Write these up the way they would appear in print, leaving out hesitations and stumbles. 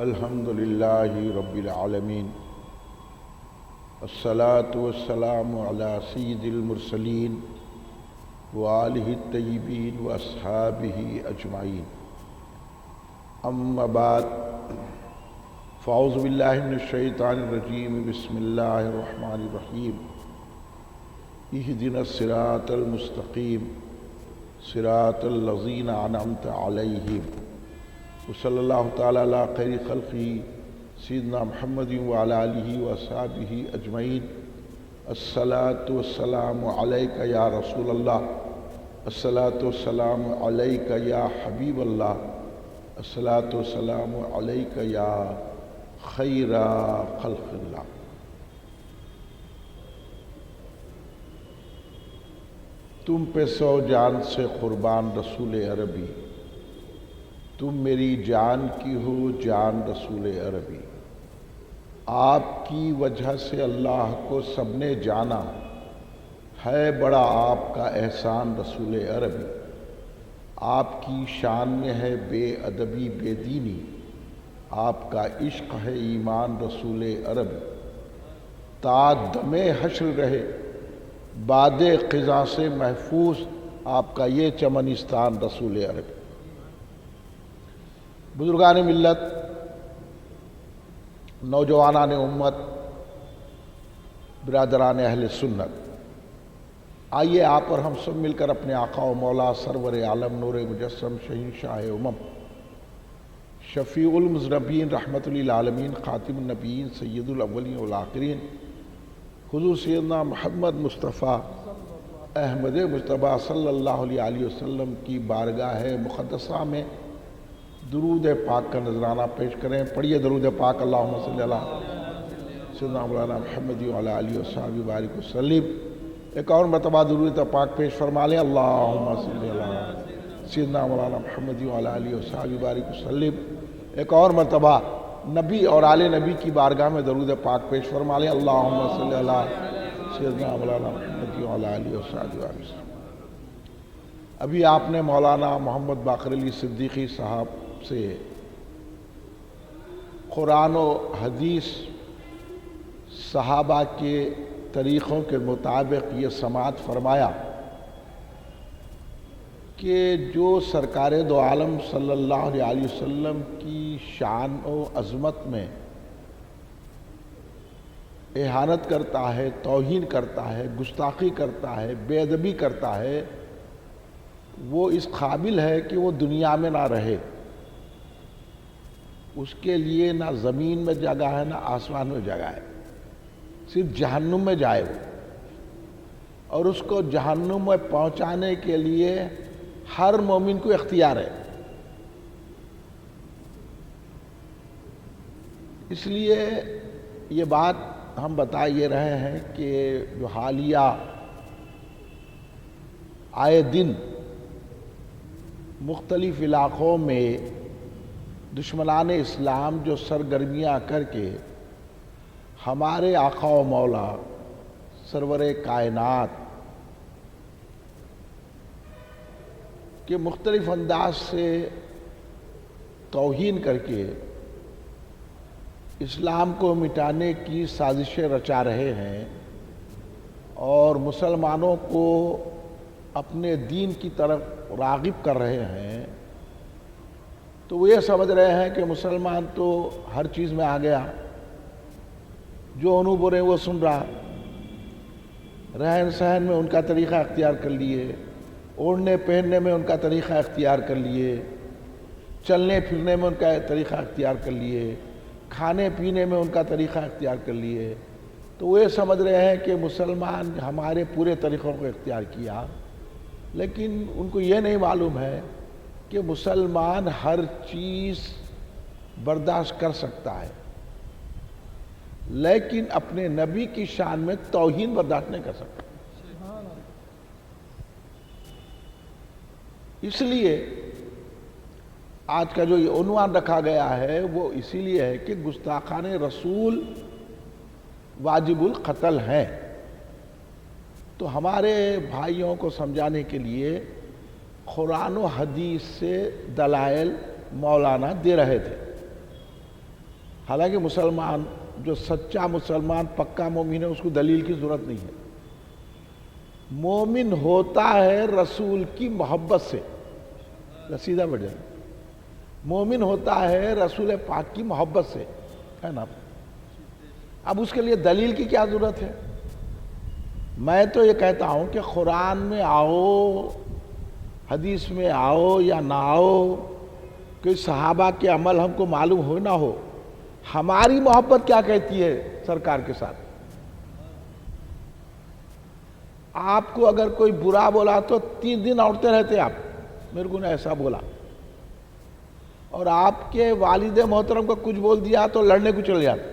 الحمد للہ رب العالمین الصلاة والسلام علی سید المرسلین وآلہ الطیبین واصحابہ اجمعین اما بعد فاعوذ باللہ من الشیطان الرجیم بسم اللہ الرحمن الرحیم اہدنا الصراط المستقیم صراط الذین انعمت علیہم وصلی اللہ تعالی علی خیر خلقہ سیدنا محمد وعلی آلہ واصحابہ اجمعین الصلاۃ والسلام علیک یا رسول اللہ، الصلاۃ والسلام علیک یا حبیب اللہ، الصلاۃ والسلام علیک یا خیر خلق اللہ۔ تم پہ سو جان سے قربان رسول عربی، تم میری جان کی ہو جان رسول عربی، آپ کی وجہ سے اللہ کو سب نے جانا، ہے بڑا آپ کا احسان رسول عربی، آپ کی شان میں ہے بے ادبی بے دینی، آپ کا عشق ہے ایمان رسول عربی، تا دم حشر رہے باد خزاں سے محفوظ آپ کا یہ چمنستان رسول عربی۔ بزرگان ملت، نوجوانان امت، برادران اہل سنت، آئیے آپ اور ہم سب مل کر اپنے آقا و مولا سرور عالم نور مجسم شہنشاہ امم شفیع المذنبین رحمت للعالمین خاتم النبیین سید الاولین والآخرین حضور سیدنا محمد مصطفیٰ احمد مجتبیٰ صلی اللہ علیہ وسلم کی بارگاہ مقدسہ میں درود پاک کا نذرانہ پیش کریں۔ پڑھیے درود پاک، اللہم صلی اللہ سیدنا مولانا محمد وعلی آلہ وصحبہ بارک وسلم۔ ایک اور مرتبہ درود پاک پیش فرما لیں، اللہم صلی اللہ سیدنا مولانا محمد وعلی آلہ وصحبہ بارک وسلم۔ ایک اور مرتبہ نبی اور آل نبی کی بارگاہ میں درود پاک پیش فرما لیں، اللہم صلی اللہ سیدنا مولانا محمد وعلی آلہ وصحبہ بارک وسلم۔ ابھی آپ نے مولانا محمد باقر علی صدیقی صاحب سے قرآن و حدیث صحابہ کے طریقوں کے مطابق یہ سماعت فرمایا کہ جو سرکار دو عالم صلی اللہ علیہ وسلم کی شان و عظمت میں اہانت کرتا ہے، توہین کرتا ہے، گستاخی کرتا ہے، بے ادبی کرتا ہے، وہ اس قابل ہے کہ وہ دنیا میں نہ رہے، اس کے لیے نہ زمین میں جگہ ہے نہ آسمان میں جگہ ہے، صرف جہنم میں جائے وہ، اور اس کو جہنم میں پہنچانے کے لیے ہر مومن کو اختیار ہے۔ اس لیے یہ بات ہم بتا یہ رہے ہیں کہ جو حالیہ آئے دن مختلف علاقوں میں دشمنان اسلام جو سرگرمیاں کر کے ہمارے آقا و مولا سرور کائنات کے مختلف انداز سے توہین کر کے اسلام کو مٹانے کی سازشیں رچا رہے ہیں اور مسلمانوں کو اپنے دین کی طرف راغب کر رہے ہیں، تو وہ یہ سمجھ رہے ہیں کہ مسلمان تو ہر چیز میں آ گیا، جو انہوں بولے وہ سن رہا، رہن سہن میں ان کا طریقہ اختیار کر لیے، اوڑھنے پہننے میں ان کا طریقہ اختیار کر لیے، چلنے پھرنے میں ان کا طریقہ اختیار کر لیے، کھانے پینے میں ان کا طریقہ اختیار کر لیے، تو وہ یہ سمجھ رہے ہیں کہ مسلمان ہمارے پورے طریقوں کو اختیار کیا، لیکن ان کو یہ نہیں معلوم ہے کہ مسلمان ہر چیز برداشت کر سکتا ہے، لیکن اپنے نبی کی شان میں توہین برداشت نہیں کر سکتا۔ اس لیے آج کا جو یہ عنوان رکھا گیا ہے وہ اسی لیے ہے کہ گستاخان رسول واجب القتل ہیں۔ تو ہمارے بھائیوں کو سمجھانے کے لیے قرآن و حدیث سے دلائل مولانا دے رہے تھے، حالانکہ مسلمان جو سچا مسلمان پکا مومن ہے اس کو دلیل کی ضرورت نہیں ہے. مومن ہوتا ہے رسول کی محبت سے. سیدھا بڑھ جائے. مومن ہوتا ہے رسول پاک کی محبت سے, ہے نا. اب اس کے لیے دلیل کی کیا ضرورت ہے؟ میں تو یہ کہتا ہوں کہ قرآن میں آؤ, حدیث میں آؤ یا نہ آؤ, کہ صحابہ کے عمل ہم کو معلوم ہو نہ ہو, ہماری محبت کیا کہتی ہے سرکار کے ساتھ. آپ کو اگر کوئی برا بولا تو 3 دن اوڑتے رہتے آپ, میرے کو نے ایسا بولا. اور آپ کے والد محترم کو کچھ بول دیا تو لڑنے کو چلے جاتے.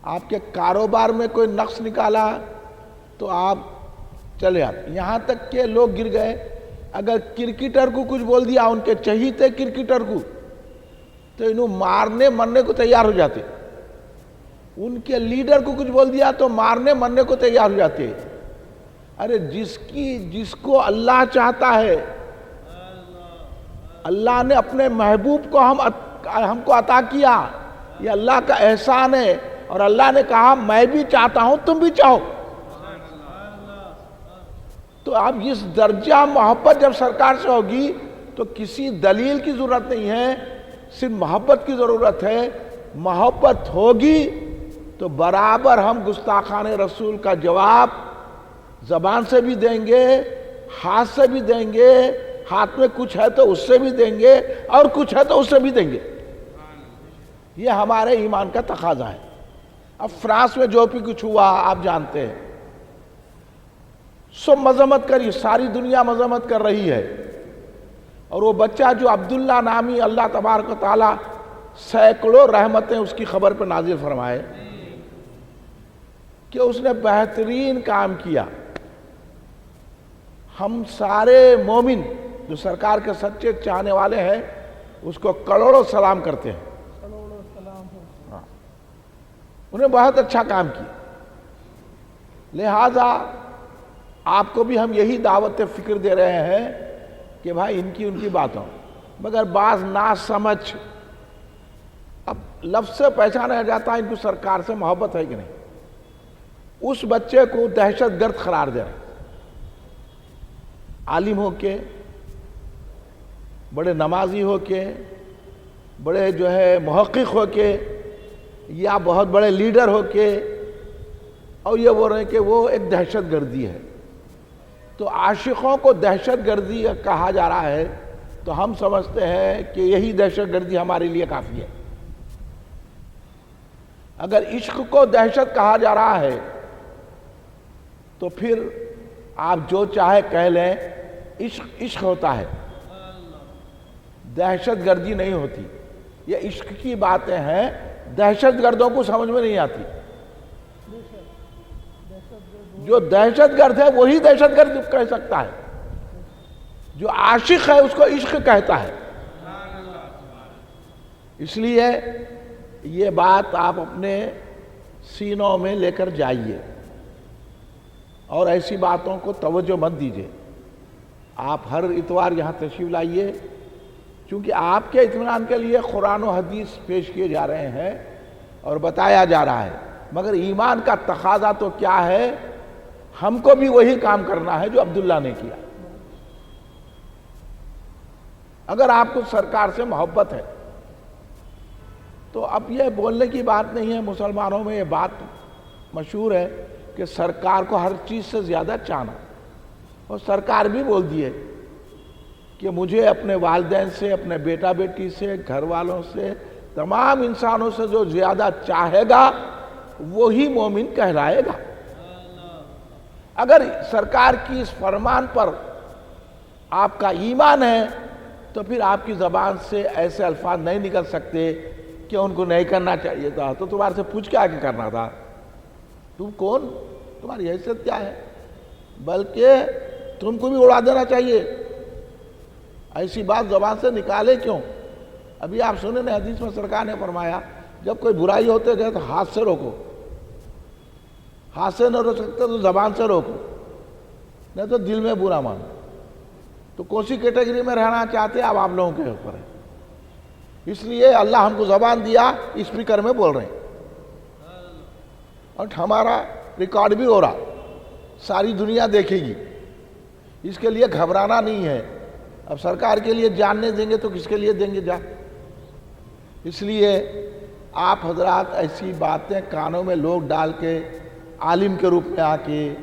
آپ کے کاروبار میں کوئی نقص نکالا تو آپ چلے جاتے. یہاں تک کہ لوگ گر گئے, اگر کرکٹر کو کچھ بول دیا, ان کے چہیتے کرکٹر کو, تو انہوں مارنے مرنے کو تیار ہو جاتے. ان کے لیڈر کو کچھ بول دیا تو مارنے مرنے کو تیار ہو جاتے. ارے جس کو اللہ چاہتا ہے, اللہ نے اپنے محبوب کو ہم کو عطا کیا, یہ اللہ کا احسان ہے. اور اللہ نے کہا میں بھی چاہتا ہوں تم بھی چاہو. تو اب اس درجہ محبت جب سرکار سے ہوگی تو کسی دلیل کی ضرورت نہیں ہے, صرف محبت کی ضرورت ہے. محبت ہوگی تو برابر ہم گستاخان رسول کا جواب زبان سے بھی دیں گے, ہاتھ سے بھی دیں گے, ہاتھ میں کچھ ہے تو اس سے بھی دیں گے, اور کچھ ہے تو اس سے بھی دیں گے. یہ ہمارے ایمان کا تقاضا ہے. اب فرانس میں جو بھی کچھ ہوا آپ جانتے ہیں, سب مذمت کری, ساری دنیا مذمت کر رہی ہے. اور وہ بچہ جو عبداللہ نامی, اللہ تبارک و تعالی سینکڑوں رحمتیں اس کی خبر پہ نازل فرمائے کہ اس نے بہترین کام کیا. ہم سارے مومن جو سرکار کے سچے چاہنے والے ہیں اس کو کروڑوں سلام کرتے ہیں. انہیں بہت اچھا کام کیا. لہذا آپ کو بھی ہم یہی دعوت فکر دے رہے ہیں کہ بھائی ان کی باتوں, مگر بعض نا سمجھ, اب لفظ سے پہچانا جاتا ہے ان کو سرکار سے محبت ہے کہ نہیں. اس بچے کو دہشت گرد قرار دے رہے, عالم ہو کے, بڑے نمازی ہو کے, بڑے جو ہے محقق ہو کے, یا بہت بڑے لیڈر ہو کے, اور یہ بول رہے ہیں کہ وہ ایک دہشت گردی ہے. تو عاشقوں کو دہشت گردی کہا جا رہا ہے تو ہم سمجھتے ہیں کہ یہی دہشت گردی ہمارے لیے کافی ہے. اگر عشق کو دہشت کہا جا رہا ہے تو پھر آپ جو چاہے کہہ لیں, عشق ہوتا ہے, دہشت گردی نہیں ہوتی. یہ عشق کی باتیں ہیں, دہشت گردوں کو سمجھ میں نہیں آتی. جو دہشت گرد ہے وہی دہشت گرد کہہ سکتا ہے, جو عاشق ہے اس کو عشق کہتا ہے. اس لیے یہ بات آپ اپنے سینوں میں لے کر جائیے اور ایسی باتوں کو توجہ مت دیجیے. آپ ہر اتوار یہاں تشریف لائیے, چونکہ آپ کے اطمینان کے لیے قرآن و حدیث پیش کیے جا رہے ہیں اور بتایا جا رہا ہے. مگر ایمان کا تقاضا تو کیا ہے, ہم کو بھی وہی کام کرنا ہے جو عبداللہ نے کیا. اگر آپ کو سرکار سے محبت ہے تو اب یہ بولنے کی بات نہیں ہے. مسلمانوں میں یہ بات مشہور ہے کہ سرکار کو ہر چیز سے زیادہ چاہنا, اور سرکار بھی بول دیے کہ مجھے اپنے والدین سے, اپنے بیٹا بیٹی سے, گھر والوں سے, تمام انسانوں سے جو زیادہ چاہے گا وہی مومن کہلائے گا. اگر سرکار کی اس فرمان پر آپ کا ایمان ہے تو پھر آپ کی زبان سے ایسے الفاظ نہیں نکل سکتے کہ ان کو نہیں کرنا چاہیے تھا, تو تمہارے سے پوچھ کے آگے کرنا تھا. تم کون, تمہاری حیثیت کیا ہے, بلکہ تم کو بھی اڑا دینا چاہیے. ایسی بات زبان سے نکالے کیوں؟ ابھی آپ سنیں نا, حدیث میں سرکار نے فرمایا جب کوئی برائی ہوتے گئے تو ہاتھ سے روکو, ہاتھ سے نہ روک سکتے تو زبان سے روکو, نہیں تو دل میں برا مانو. تو کون سی کیٹیگری میں رہنا چاہتے اب آپ لوگوں کے اوپر ہے. اس لیے اللہ ہم کو زبان دیا، اسپیکر میں بول رہے ہیں اور ہمارا ریکارڈ بھی ہو رہا، ساری دنیا دیکھے گی، اس کے لیے گھبرانا نہیں ہے۔ اب سرکار کے لیے جاننے دیں گے تو کس کے لیے دیں گے جان؟ اس لیے آپ حضرات ایسی باتیں کانوں میں لوگ ڈال کے عالم کے روپ میں آ کے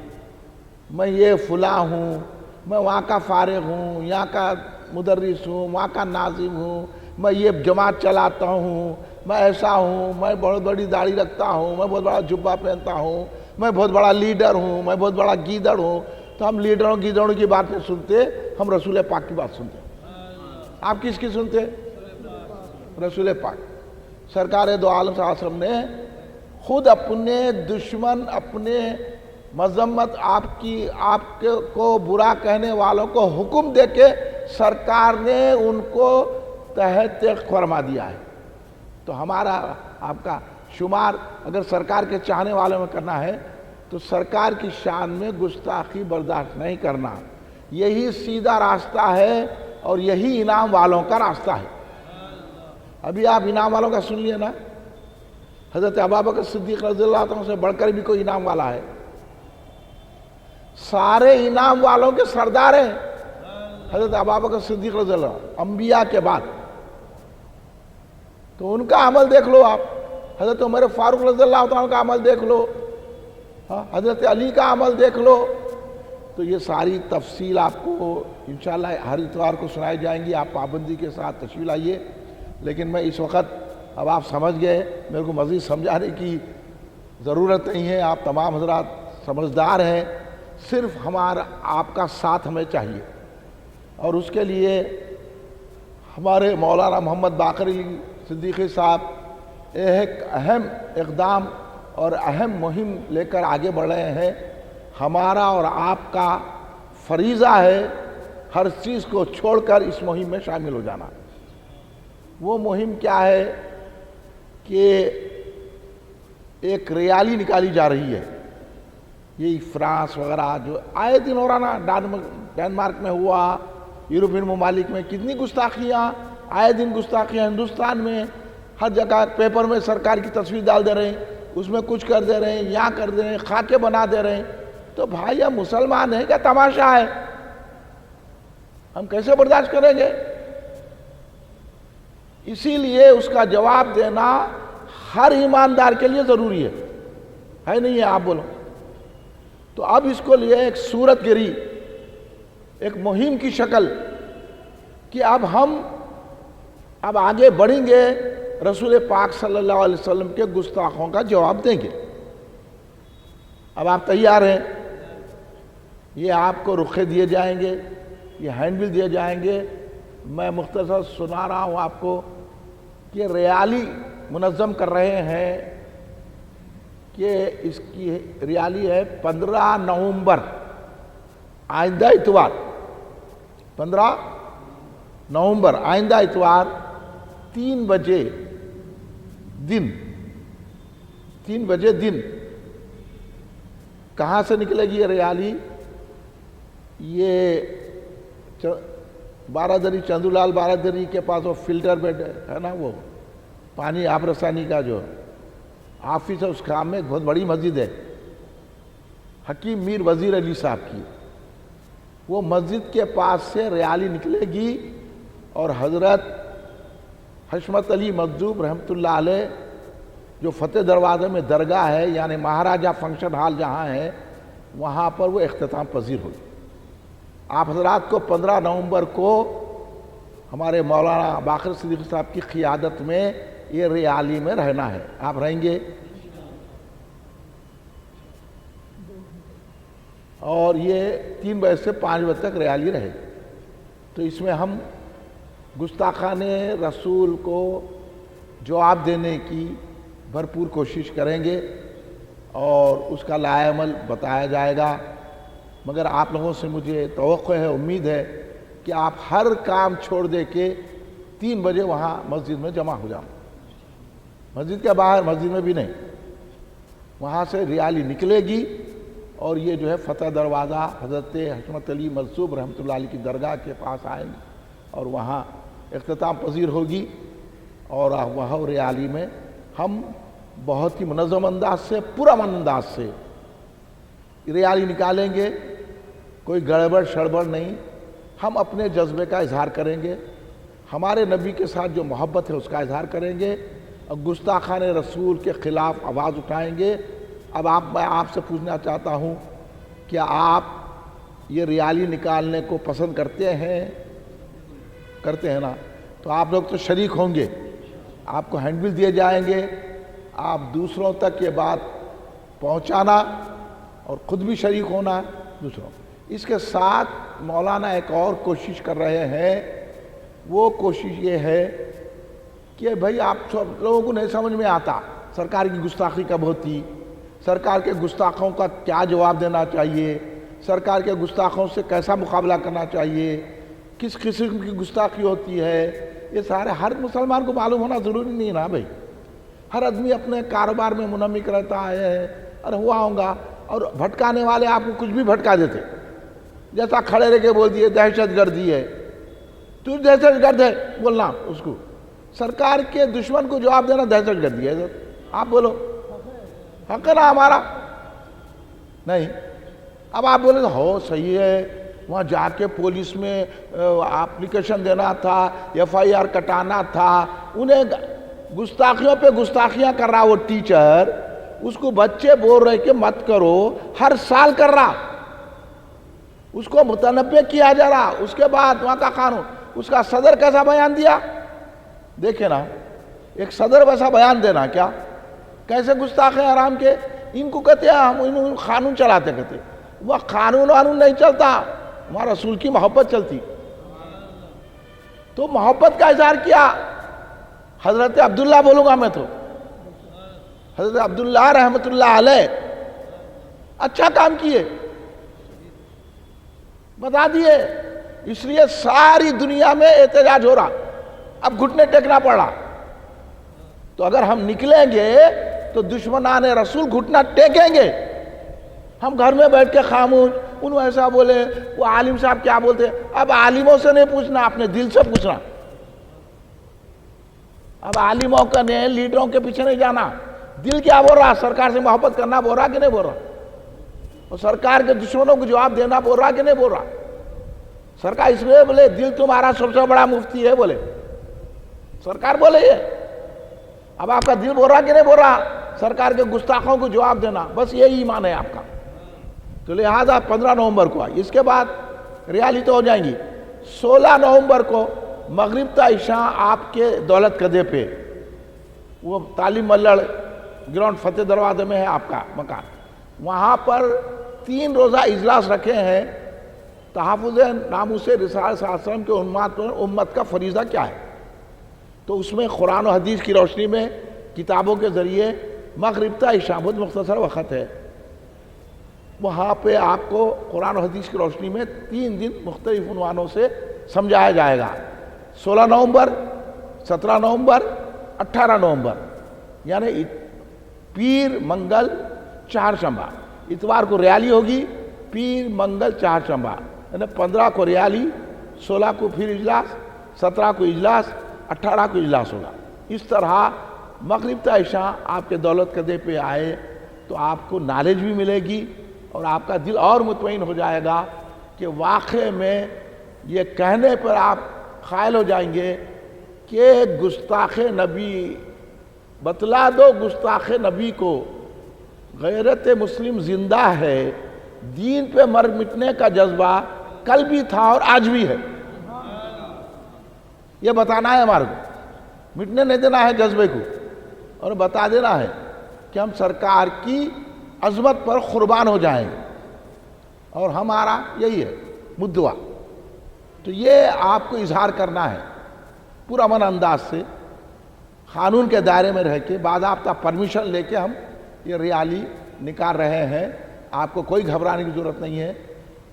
میں یہ فلاں ہوں، میں وہاں کا فارغ ہوں، یہاں کا مدرس ہوں، وہاں کا ناظم ہوں، میں یہ جماعت چلاتا ہوں، میں ایسا ہوں، میں بہت بڑی داڑھی رکھتا ہوں، میں بہت بڑا جبہ پہنتا ہوں، میں بہت بڑا لیڈر ہوں، میں بہت بڑا گیدڑ ہوں، تو ہم لیڈروں گیدڑوں کی بات نہیں سنتے، ہم رسول پاک کی بات سنتے۔ آپ کس کی سنتے؟ رسول پاک۔ سرکار دو عالم صلی اللہ علیہ وسلم نے خود اپنے دشمن، اپنے مذمت آپ کو برا کہنے والوں کو حکم دے کے سرکار نے ان کو تحت فرما دیا ہے۔ تو ہمارا آپ کا شمار اگر سرکار کے چاہنے والوں میں کرنا ہے تو سرکار کی شان میں گستاخی برداشت نہیں کرنا، یہی سیدھا راستہ ہے اور یہی انعام والوں کا راستہ ہے۔ ابھی آپ انعام والوں کا سن لیے نا، حضرت ابوبکر صدیق رضی اللہ عنہ سے بڑھ کر بھی کوئی انعام والا ہے؟ سارے انعام والوں کے سردار ہیں حضرت ابوبکر صدیق رضی اللہ عنہ، انبیاء کے بعد۔ تو ان کا عمل دیکھ لو آپ، حضرت عمر فاروق رضی اللہ عنہ کا عمل دیکھ لو، حضرت علی کا عمل دیکھ لو۔ تو یہ ساری تفصیل آپ کو انشاءاللہ ہر اتوار کو سنائی جائیں گی، آپ پابندی کے ساتھ تشریف لائیے۔ لیکن میں اس وقت، اب آپ سمجھ گئے، میرے کو مزید سمجھانے کی ضرورت نہیں ہے، آپ تمام حضرات سمجھدار ہیں، صرف ہمارا آپ کا ساتھ ہمیں چاہیے۔ اور اس کے لیے ہمارے مولانا محمد باقر علی صدیقی صاحب ایک اہم اقدام اور اہم مہم لے کر آگے بڑھ رہے ہیں۔ ہمارا اور آپ کا فریضہ ہے ہر چیز کو چھوڑ کر اس مہم میں شامل ہو جانا۔ وہ مہم کیا ہے کہ ایک ریالی نکالی جا رہی ہے، یہ فرانس وغیرہ جو آئے دن ہو رہا نا، ڈینمارک میں ہوا، یورپین ممالک میں کتنی گستاخیاں، آئے دن گستاخیاں، ہندوستان میں ہر جگہ پیپر میں سرکار کی تصویر ڈال دے رہے ہیں، اس میں کچھ کر دے رہے ہیں، یہاں کر دے رہے ہیں، خاکے بنا دے رہے ہیں۔ تو بھائی ہم مسلمان ہیں کیا تماشا ہے؟ ہم کیسے برداشت کریں گے؟ اسی لیے اس کا جواب دینا ہر ایماندار کے لیے ضروری ہے نہیں ہے؟ آپ بولو۔ تو اب اس کو لیے ایک صورت گری، ایک مہم کی شکل کہ اب ہم آگے بڑھیں گے، رسول پاک صلی اللہ علیہ وسلم کے گستاخوں کا جواب دیں گے۔ اب آپ تیار ہیں؟ یہ آپ کو رخے دیے جائیں گے، یہ ہینڈ بل دیے جائیں گے۔ میں مختصر سنا رہا ہوں آپ کو کہ ریالی منظم کر رہے ہیں کہ اس کی ریالی ہے 15 نومبر، آئندہ اتوار، 15 نومبر آئندہ اتوار 3 بجے دن۔ کہاں سے نکلے گی یہ ریالی؟ یہ بارہ چندولال بارہ کے پاس وہ فلٹر بیڈ ہے نا، وہ پانی آب رسانی کا جو آفس ہے، اس کام میں ایک بہت بڑی مسجد ہے، حکیم میر وزیر علی صاحب کی۔ وہ مسجد کے پاس سے ریالی نکلے گی اور حضرت حشمت علی مجذوب رحمۃ اللہ علیہ جو فتح دروازے میں درگاہ ہے، یعنی مہاراجہ فنکشن ہال جہاں ہے، وہاں پر وہ اختتام پذیر ہوگی۔ آپ حضرات کو 15 نومبر کو ہمارے مولانا باقر صدیقی صاحب کی قیادت میں یہ ریالی میں رہنا ہے۔ آپ رہیں گے؟ اور یہ 3 بجے سے 5 بجے تک ریالی رہے گی۔ تو اس میں ہم گستاخان رسول کو جواب دینے کی بھرپور کوشش کریں گے اور اس کا لائحہ عمل بتایا جائے گا۔ مگر آپ لوگوں سے مجھے توقع ہے، امید ہے کہ آپ ہر کام چھوڑ دے کے 3 بجے وہاں مسجد میں جمع ہو جاؤ، مسجد کے باہر، مسجد میں بھی نہیں، وہاں سے ریالی نکلے گی اور یہ جو ہے فتح دروازہ حضرت حشمت علی مجذوب رحمۃ اللہ علیہ کی درگاہ کے پاس آئیں گے اور وہاں اختتام پذیر ہوگی۔ اور وہاں ریالی میں ہم بہت ہی منظم انداز سے، پرامن انداز سے ریالی نکالیں گے، کوئی گڑبڑ شڑبڑ نہیں، ہم اپنے جذبے کا اظہار کریں گے، ہمارے نبی کے ساتھ جو محبت ہے اس کا اظہار کریں گے، اور گستاخان رسول کے خلاف آواز اٹھائیں گے۔ اب میں آپ سے پوچھنا چاہتا ہوں، کیا آپ یہ ریالی نکالنے کو پسند کرتے ہیں؟ کرتے ہیں نا؟ تو آپ لوگ تو شریک ہوں گے، آپ کو ہینڈ بل دیے جائیں گے، آپ دوسروں تک یہ بات پہنچانا اور خود بھی شریک ہونا دوسروں۔ اس کے ساتھ مولانا ایک اور کوشش کر رہے ہیں، وہ کوشش یہ ہے کہ بھائی آپ سب لوگوں کو نہیں سمجھ میں آتا سرکار کی گستاخی کب ہوتی، سرکار کے گستاخوں کا کیا جواب دینا چاہیے، سرکار کے گستاخوں سے کیسا مقابلہ کرنا چاہیے، کس قسم کی گستاخی ہوتی ہے، یہ سارے ہر مسلمان کو معلوم ہونا ضروری نہیں نا بھائی۔ ہر آدمی اپنے کاروبار میں منہمک رہتا ہے، ارے ہوا ہوں گا، اور بھٹکانے والے آپ کو کچھ بھی بھٹکا دیتے، جیسا کھڑے رہ کے بول دیے دہشت گردی ہے، تو دہشت گرد ہے بولنا اس کو، سرکار کے دشمن کو جواب دینا دہشت گردی ہے، آپ بولو حق ہے نا ہمارا؟ نہیں، اب آپ بولے ہو صحیح ہے، وہاں جا کے پولیس میں اپلیکیشن دینا تھا، ایف آئی آر کٹانا تھا، انہیں گستاخیوں پہ گستاخیاں کر رہا وہ ٹیچر، اس کو بچے بول رہے کہ مت کرو، ہر سال کر رہا، اس کو متنبع کیا جا رہا، اس کے بعد وہاں کا قانون، اس کا صدر کیسا بیان دیا، دیکھیں نا، ایک صدر ویسا بیان دینا کیا، کیسے گستاخ ہیں حرام کے، ان کو کہتے ہیں ہم قانون چلاتے، کہتے وہ قانون نہیں چلتا، وہاں رسول کی محبت چلتی، تو محبت کا اظہار کیا، حضرت عبداللہ بولوں گا میں تو، حضرت عبداللہ رحمت اللہ علیہ اچھا کام کیے، بتا دیے، اس لیے ساری دنیا میں احتجاج ہو رہا، اب گھٹنے ٹیکنا پڑ رہا، تو اگر ہم نکلیں گے تو دشمنان رسول گھٹنا ٹیکیں گے، ہم گھر میں بیٹھ کے خاموش، انہوں ایسا بولے، وہ عالم صاحب کیا بولتے، اب عالموں سے نہیں پوچھنا، اپنے دل سے پوچھنا، اب عالموں کا نہیں، لیڈروں کے پیچھے نہیں جانا، دل کیا بول رہا، سرکار سے محبت کرنا بول رہا کہ نہیں بول رہا، اور سرکار کے دشمنوں کو جواب دینا بول رہا کہ نہیں بول رہا، سرکار اس لیے بولے دل تمہارا سب سے بڑا مفتی ہے، بولے سرکار بولے یہ، اب آپ کا دل بول رہا کہ نہیں بول رہا، سرکار کے گستاخوں کو جواب دینا، بس یہی ایمان ہے آپ کا، تو لہذا 15 نومبر کو آئی، اس کے بعد ریالی تو ہو جائیں گی، 16 نومبر کو مغرب تا عشاء آپ کے دولت قدے پہ، وہ تعلیم ملڑ گراؤنڈ فتح دروازے میں ہے آپ کا مکان، وہاں پر 3 روزہ اجلاس رکھے ہیں، تحفظ ناموس رسالت صلی اللہ علیہ وسلم کے امت کا فریضہ کیا ہے، تو اس میں قرآن و حدیث کی روشنی میں کتابوں کے ذریعے مغرب تا عشاء بہت مختصر وقت ہے، وہاں پہ آپ کو قرآن و حدیث کی روشنی میں 3 دن مختلف عنوانوں سے سمجھایا جائے گا، 16 نومبر، 17 نومبر، 18 نومبر، یعنی پیر منگل چہارشنبہ، اتوار کو ریالی ہوگی، پیر منگل چہارشنبہ، یعنی 15 کو ریالی، 16 کو پھر اجلاس، 17 کو اجلاس، 18 کو اجلاس ہوگا، اس طرح مغرب تا عشاء آپ کے دولت قدے پہ آئے تو آپ کو نالج بھی ملے گی، اور آپ کا دل اور مطمئن ہو جائے گا کہ واقع میں یہ کہنے پر آپ قائل ہو جائیں گے کہ گستاخ نبی، بتلا دو گستاخ نبی کو غیرت مسلم زندہ ہے، دین پہ مر مٹنے کا جذبہ کل بھی تھا اور آج بھی ہے، یہ بتانا ہے ہمارے کو، مٹنے نہیں دینا ہے جذبے کو، اور بتا دینا ہے کہ ہم سرکار کی عظمت پر قربان ہو جائیں گے، اور ہمارا یہی ہے مدعا، تو یہ آپ کو اظہار کرنا ہے پرامن انداز سے، قانون کے دائرے میں رہ کے، باضابطہ پرمیشن لے کے ہم یہ ریالی نکال رہے ہیں، آپ کو کوئی گھبرانے کی ضرورت نہیں ہے،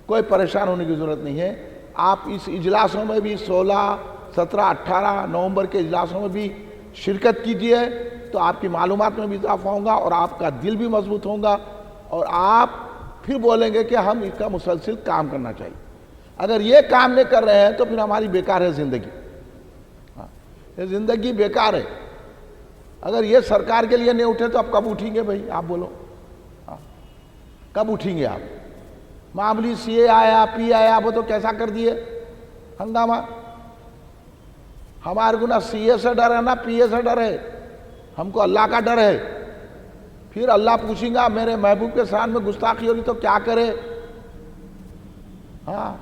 کوئی پریشان ہونے کی ضرورت نہیں ہے، آپ اس اجلاسوں میں بھی 16، 17، 18 نومبر کے اجلاسوں میں بھی شرکت کیجیے، تو آپ کی معلومات میں بھی اضافہ ہوگا، اور آپ کا دل بھی مضبوط ہوگا، اور آپ پھر بولیں گے کہ ہم اس کا مسلسل کام کرنا چاہیے، اگر یہ کام نہیں کر رہے ہیں تو پھر ہماری بیکار ہے زندگی، یہ زندگی بیکار ہے. اگر یہ سرکار کے لیے نہیں اٹھے تو اب کب اٹھیں گے بھائی؟ آپ بولو کب اٹھیں گے آپ؟ معاملی سی اے آیا، پی آیا، وہ تو کیسا کر دیے ہنگامہ. ہمارے کو نہ سی اے سے ڈر ہے نہ پی اے سے ڈر ہے، ہم کو اللہ کا ڈر ہے. پھر اللہ پوچھیں گا میرے محبوب کے شان میں گستاخی ہوگی تو کیا کرے؟ ہاں،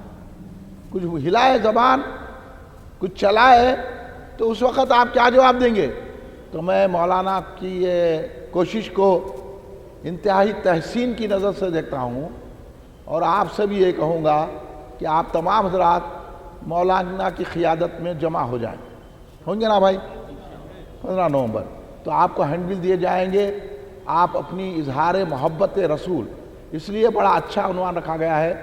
کچھ ہلائے زبان، کچھ چلائے تو اس وقت آپ کیا جواب دیں گے؟ تو میں مولانا کی یہ کوشش کو انتہائی تحسین کی نظر سے دیکھتا ہوں، اور آپ سے بھی یہ کہوں گا کہ آپ تمام حضرات مولانا کی قیادت میں جمع ہو جائیں. ہوں گے نا بھائی؟ 15 نومبر تو آپ کو ہینڈ بل دیے جائیں گے. آپ اپنی اظہار محبت رسول، اس لیے بڑا اچھا عنوان رکھا گیا ہے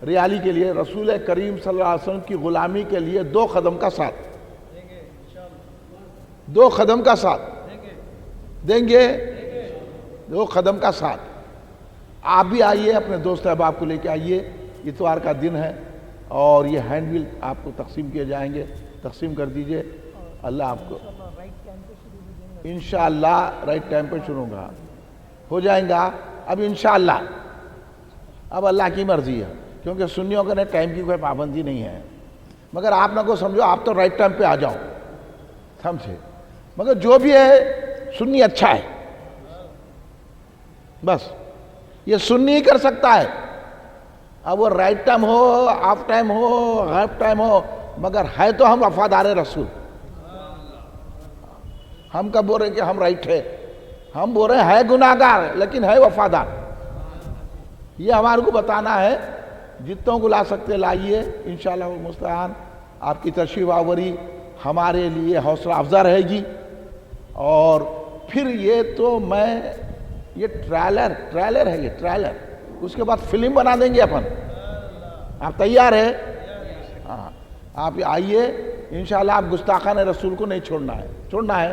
ریالی کے لیے، رسول کریم صلی اللہ علیہ وسلم کی غلامی کے لیے 2 قدم کا ساتھ. 2 قدم کا ساتھ دیں گے، 2 قدم کا ساتھ. آپ بھی آئیے، اپنے دوست احباب کو لے کے آئیے. اتوار کا دن ہے اور یہ ہینڈ بل آپ کو تقسیم کیے جائیں گے، تقسیم کر دیجئے. اللہ آپ کو انشاءاللہ رائٹ ٹائم پہ شروع ہو جائیں گا. اب انشاءاللہ اب اللہ کی مرضی ہے، کیونکہ سنیوں کے ٹائم کی کوئی پابندی نہیں ہے. مگر آپ نہ کو سمجھو آپ تو رائٹ ٹائم پہ آ جاؤ، سمجھے؟ مگر جو بھی ہے سنی اچھا ہے، بس یہ سنی ہی کر سکتا ہے. اب وہ رائٹ ٹائم ہو، آف ٹائم ہو، غائب ٹائم ہو، مگر ہے تو ہم وفادار رسول. ہم کب بول رہے ہیں کہ ہم رائٹ ہے؟ ہم بول رہے ہیں گناہگار لیکن ہے وفادار. یہ ہمارے کو بتانا ہے. جتوں کو لا سکتے لائیے، انشاءاللہ المستعان. آپ کی تشریف آوری ہمارے لیے حوصلہ افزا رہے گی. اور پھر یہ تو میں یہ ٹریلر ہے، یہ ٹریلر، اس کے بعد فلم بنا دیں گے اپن. آپ تیار ہے؟ ہاں، آپ آئیے. انشاءاللہ آپ گستاخان رسول کو نہیں چھوڑنا ہے، چھوڑنا ہے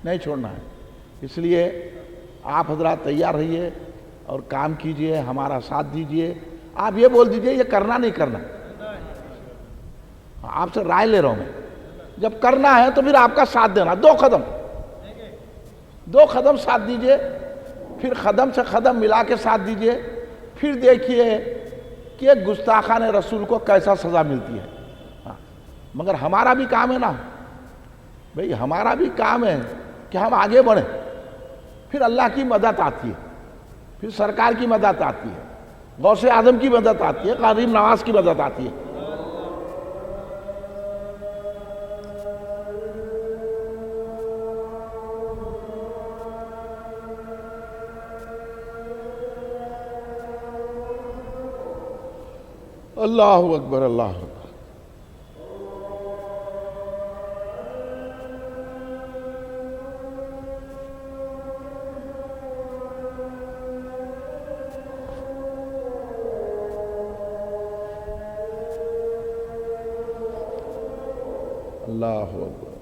نہیں چھوڑنا ہے. اس لیے آپ حضرات تیار رہیے اور کام کیجئے، ہمارا ساتھ دیجئے. آپ یہ بول دیجئے یہ کرنا نہیں کرنا، آپ سے رائے لے رہا ہوں میں. جب کرنا ہے تو پھر آپ کا ساتھ دینا. 2 قدم ساتھ دیجئے، پھر قدم سے قدم ملا کے ساتھ دیجئے. پھر دیکھیے کہ گستاخان رسول کو کیسا سزا ملتی ہے. مگر ہمارا بھی کام ہے نا بھئی، ہمارا بھی کام ہے کہ ہم آگے بڑھیں. پھر اللہ کی مدد آتی ہے، پھر سرکار کی مدد آتی ہے، غوث اعظم کی مدد آتی ہے، قادری نواز کی مدد آتی ہے. اللہ اکبر، اللہ اکبر. اللہ اکبر.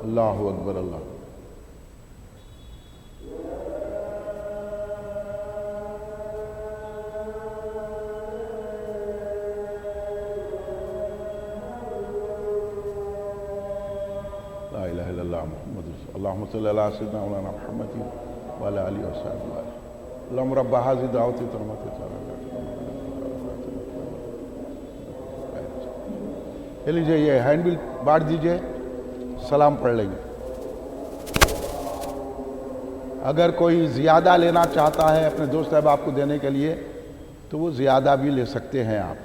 اللہ اکبر اللہ. لا الہ الا اللہ محمد رسول اللہ. اللہم صلی علی سیدنا مولانا محمد وعلی آلہ وصحبہ. اللہم رب ھذہ دعوۃ التامۃ. یہ لیجیے, یہ ہینڈ بل بانٹ دیجیے, سلام پڑھ لیں گے. اگر کوئی زیادہ لینا چاہتا ہے اپنے دوست احباب کو دینے کے لیے تو وہ زیادہ بھی لے سکتے ہیں آپ.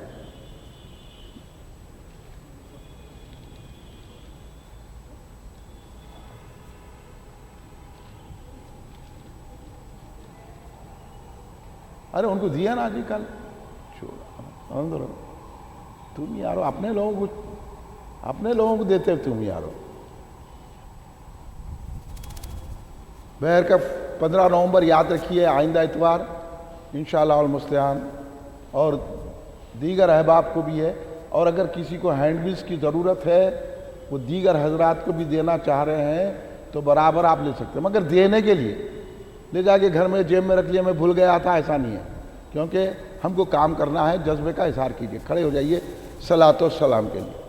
ارے ان کو دیا نا جی کل. تم یارو اپنے لوگوں کو دیتے تم یارو. بہرکیف 15 نومبر یاد رکھیے, آئندہ اتوار انشاءاللہ المستعان, اور دیگر احباب کو بھی ہے. اور اگر کسی کو ہینڈ بلز کی ضرورت ہے, وہ دیگر حضرات کو بھی دینا چاہ رہے ہیں تو برابر آپ لے سکتے ہیں, مگر دینے کے لیے لے جا کے گھر میں جیب میں رکھ لیا, میں بھول گیا تھا, ایسا نہیں ہے. کیونکہ ہم کو کام کرنا ہے, جذبے کا اظہار کیجیے. کھڑے ہو جائیے صلاۃ و سلام کے لیے.